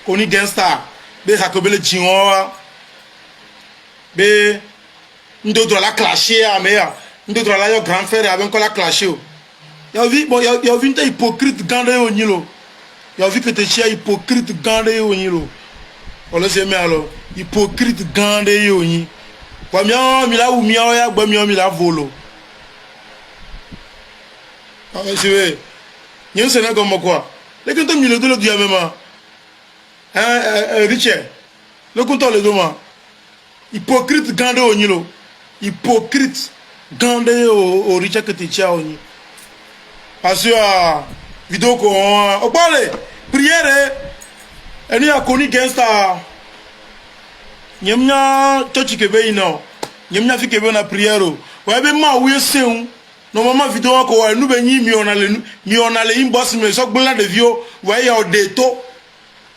Koni gangster be hakobele jinwa be ndo droit la clasher a meya ndo droit la yo grand frère avec encore la clasher yo vi bon yo vi nta hypocrite gande yo nyilo yo vi que te chia hypocrite gande yo nyilo on le sait mais alors hypocrite gande yo nyi kwa mia mi la u mia ya gba mi la volo ah c'est nyi se na comme quoi les que mi le do le dia même Richard, le compteur le doma. Hypocrite gande au nilo. Hypocrite gande au Richard que tu tiens au nilo. Parce que vidéo qu'on au parle prière et nous a connu gangsta. Nyamnya church kebe ino. Nyamnya fi kebe na prière. Wa be ma wuye seun. Normalement vidéo ko wa nu be nyi mi on a le inbox me so gbon la de vio wa ya o deto.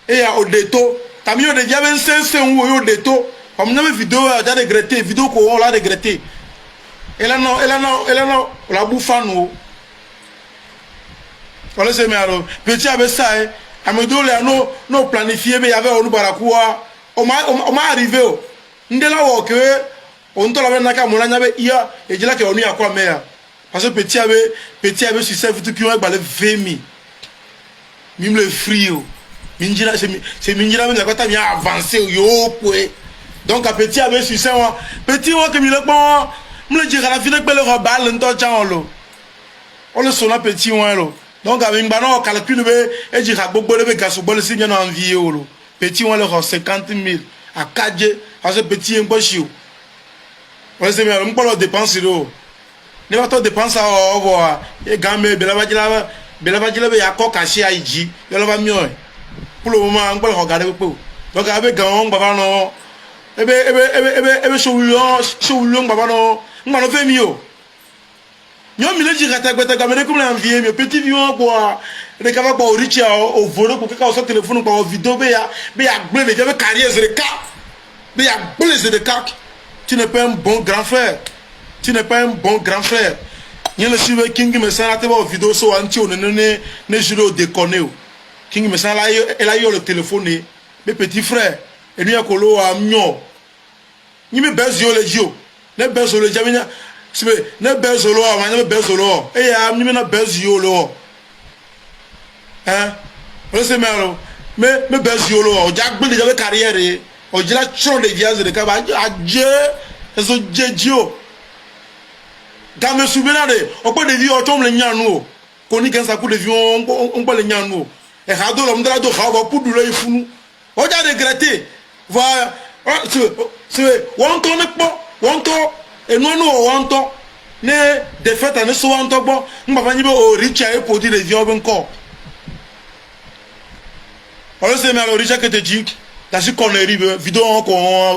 Et à Odeto, t'as mis au diable c'est un ou Odeto. Comme nous avons vidéo à regretter, vidéo qu'on l'a regretté. Elle a non, la bouffe à nous. Voilà c'est alors. Petit avec ça, à me donner non planifié, mais il y avait au Barakoua. On m'a arrivé. Ndela woke, on te l'avait naka mon avait hier et dit là qu'on y a quoi mais parce que petit avait sur ça tout qui ont balé 20 000. Même le frio. Minjira c'est minjira mais quand tu as avancé yo quoi donc à petit avec sur ça petit on que mi le bon me le dire à la fin que le rebal n'to tchan on le sona petit on lo donc avec ba non calcul be et dire à gbogbo le gas bo le si bien envier lo petit on le 50 000 à 4 parce que petit un bochio on sait mais on peut le dépenser lo ne va pas dépenser à voir et gambe bela va be ya ko caché aiji yo le va mieux pour le moment on peut regarder beaucoup donc avec gang baba non ebe shoulion baba non on fait mieux nyo mi le dire ta gbeta gamere comme l'envier mais petit vieux quoi le cava pas au riche au voler pour que quand on téléphone pas vidéo be ya blé les j'avais carrière sur le cas be ya blé sur le cas tu n'es pas un bon grand frère nyo le suivre king me ça la te ba vidéo so anti on ne juro déconner King me sala elle a eu le téléphone mes petits frères et lui a colo a mignon ni me bezio le dio ne bezo le jamina ne bezo lo ma ne bezo lo e ya ni me na bezio lo hein on se mero me bezio lo o jagbe le jabe carrière e o jila chon de diaz de ka ba aje eso jejo game subinade o po de vi o chom le nyanu ko ni gensa ku de vi on po le nyanu et hado l'homme de la doha va pour du funu on a regretté voilà c'est wonto et nous wonto ne défaite ne so wonto bon on va venir au richa et pour dire les vieux encore on sait mais le richa que te dit la si connerie vidéo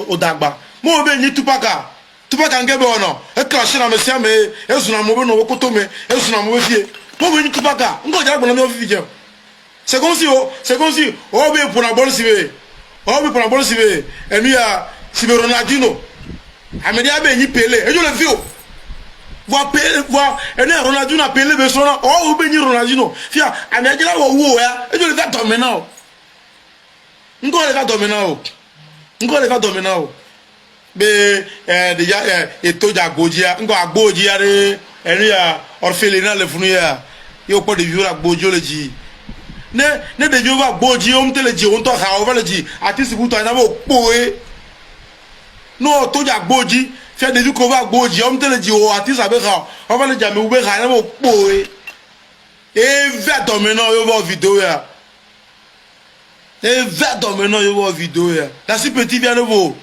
au dagba mo be ni tupaka ngebe ono e crash na mesia me e suna mo be no koto me e suna mo be fie mo be ni tupaka ngo ja gbo na me fi video c'est comme si on veut pour la bonne civé et lui a civé Ronaldinho Amélia be ni Pelé et je le vis voir et Ronaldinho a Pelé be sona o be ni Ronaldinho fia Amélia wo ya et je le vais dominant ngo le va dominant be déjà et to ja gojia ngo agbojia re et lui a orphelinat le funu ya yo pas de vieux la gbojo le ji ne de jova boji on te le ji on to ha o va le ji ati sibu to na bo poe no to ja boji fe de ko va boji on te le ji o ati sabe ha o va le ja me ube ha na bo poe e va dominant yo va vidéo ya la si petit vient de vous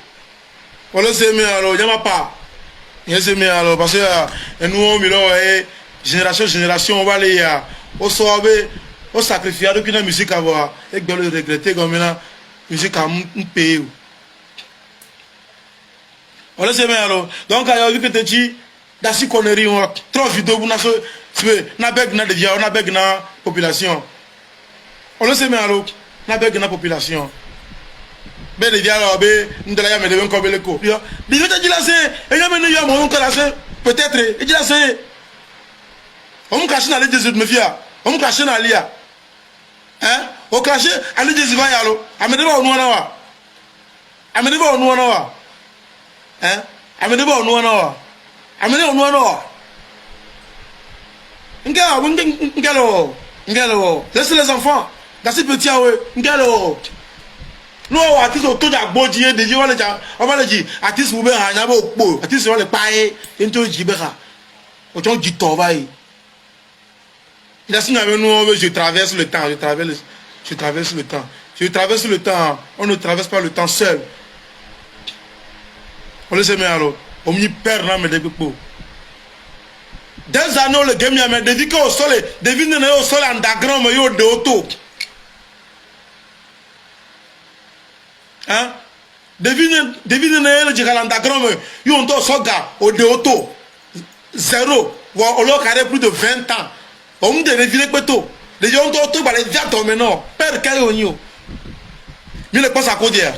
on le sait mais alors y a pas il sait mais alors parce que nous on milo génération on va les au soirée au sacrifier de la musique à voir et que le regretter comme la musique à un pays on le sait mais alors donc il y a vu que tu dis dans ces conneries on trop vidéo pour na beg na devia on a beg na population on le sait mais alors na beg na population be devia alors be ndela ya me de ko bele ko yo bi je te dis là c'est et ya me ne ya mo ko là c'est peut-être et dis là c'est on me cache dans les 18 me fia on me cache dans lia hein o clasher ali jesi va yalo amede ba onu na wa amede ba onu na wa amede ba onu na wa amede onu na wa ngelo laissez les enfants gasi petit awe ngelo no artiste o to ja gboji e deji wale ja o ba le ji artiste bu be ha nya ba opo artiste wale pa e into ji be ka o ton ji to ba yi il a signé avec nous je traverse le temps je traverse le temps on ne traverse pas le temps seul on le sait mais alors on m'y perd là mais des people des années le game mais depuis que au sol depuis ne au sol underground mais yo de auto hein depuis ne le dire underground mais yo on to soga au de auto zéro on leur carré plus de 20 ans on me devait venir peto les gens ont tout balé viato maintenant père quel onio mille pas à codir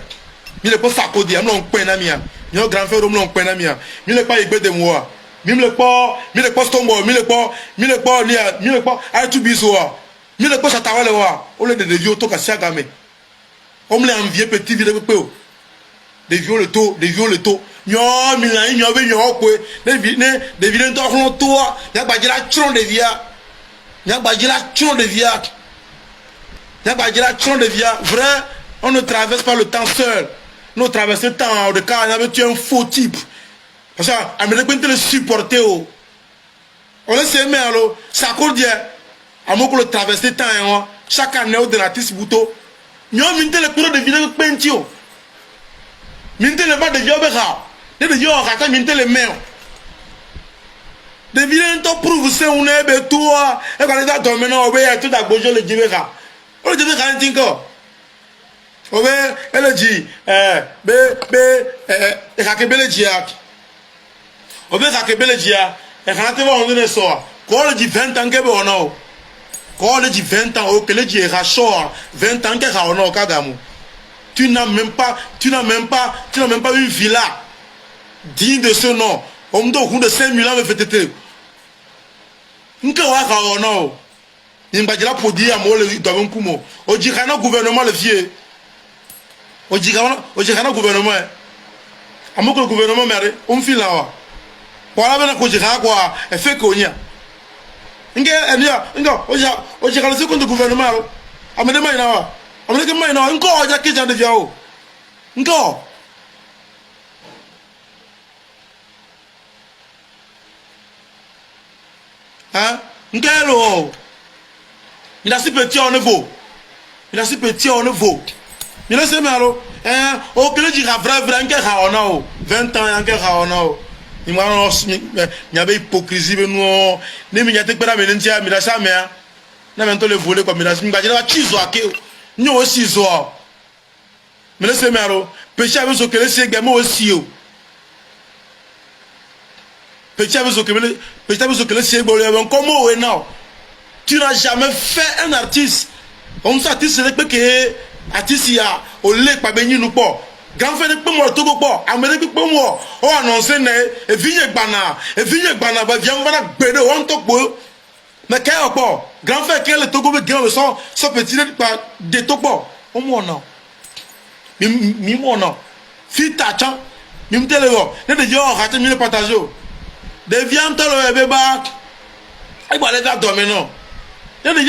mille pas à codir non pena mia mon grand frère non pena mia mille pas igbe de moi mille pas stombo mille pas lia mille pas a tout bisoa mille pas satawale wa o le de vieux to ka siaga me on me envier petit vide pe o de vieux le taux nyo mi na nyo be nyo ko de vide to ko to ya gbajira tron de via vrai on ne traverse pas le temps seul nous traversons le temps de cas tu es un faux type parce que américain peut le supporter on le sait mais alors ça court dire à moi que le traverser le temps chaque année de l'artiste bouto nous minte le cours de vie pentio minte le pas de jobera de jobera minte le maire de vilain to prouve c'est on est be toi et quand il a dormi non obé tout d'agbojo le djibeka o le djibeka ntinko obé elle dit e ka ke bele dia obé ka ke bele dia e kana te on ne so ko le dit 20 ans ke be ono ko le dit 20 ans o ke le dit ra so 20 ans ke ka ono kagamu tu n'as même pas une villa digne de ce nom on me donne de 5 000 ans me fait tete nka wa ka ono nimbajira podi ya mo le do nkumo o ji kana gouvernement le vie o ji kana gouvernement amoko le gouvernement mere on fi la wa wala bena ko ji ka kwa e fe ko nya o ji kana se ko gouvernement lo amede mai na wa amede mai na nko o ja ke ja de via o nko hein ngelo il a si petit on vaut il a si petit on vaut il a se malo hein o que le dira vrai nke ha ona o 20 ans nke ha ona o ni ma no ni abe hypocrisie be no ne mi nyate pera me ntia mi da sa me na me to le voler comme mi da mi ba chizo ake ni o si zo me le se malo péché avec ce que le se gamo aussi o péché avec ce que le se gamo comment o now tu n'as jamais fait un artiste on s'artiste c'est que artiste ya o le pa be nyinu po grand frère pe mo to po amere pe mo o annoncer ne e vigne gbana ba vient bana gbede on to po mais kay po grand frère quel to go be grand so petit pa de to po o mo na mi mo na fi ta chan mi mtele go ne de yo ha te mi le partager de vient to le be ba ai ba le ga dormir non ne de